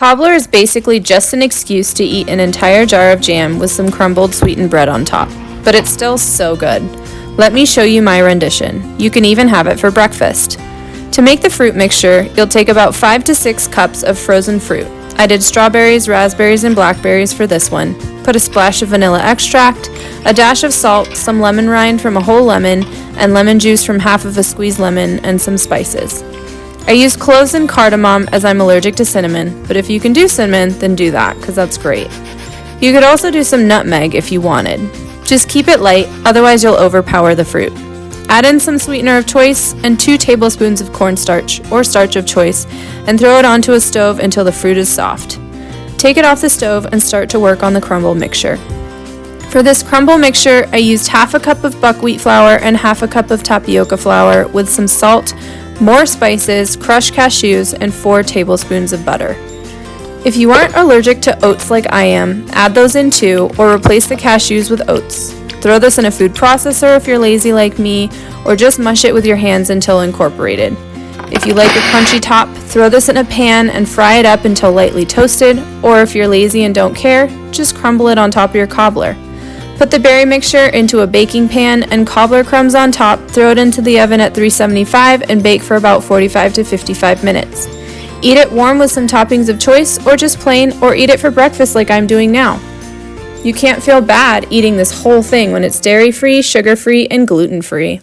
Cobbler is basically just an excuse to eat an entire jar of jam with some crumbled sweetened bread on top, but it's still so good. Let me show you my rendition. You can even have it for breakfast. To make the fruit mixture, you'll take about 5 to 6 cups of frozen fruit. I did strawberries, raspberries, and blackberries for this one. Put a splash of vanilla extract, a dash of salt, some lemon rind from a whole lemon, and lemon juice from half of a squeezed lemon, and some spices. I use cloves and cardamom as I'm allergic to cinnamon, but if you can do cinnamon, then do that, because that's great. You could also do some nutmeg if you wanted. Just keep it light, otherwise you'll overpower the fruit. Add in some sweetener of choice and 2 tablespoons of cornstarch, or starch of choice, and throw it onto a stove until the fruit is soft. Take it off the stove and start to work on the crumble mixture. For this crumble mixture, I used half a cup of buckwheat flour and half a cup of tapioca flour with some salt, more spices, crushed cashews, and 4 tablespoons of butter. If you aren't allergic to oats like I am, add those in too, or replace the cashews with oats. Throw this in a food processor if you're lazy like me, or just mush it with your hands until incorporated. If you like a crunchy top, throw this in a pan and fry it up until lightly toasted, or if you're lazy and don't care, just crumble it on top of your cobbler. Put the berry mixture into a baking pan and cobbler crumbs on top, throw it into the oven at 375 and bake for about 45 to 55 minutes. Eat it warm with some toppings of choice, or just plain, or eat it for breakfast like I'm doing now. You can't feel bad eating this whole thing when it's dairy-free, sugar-free, and gluten-free.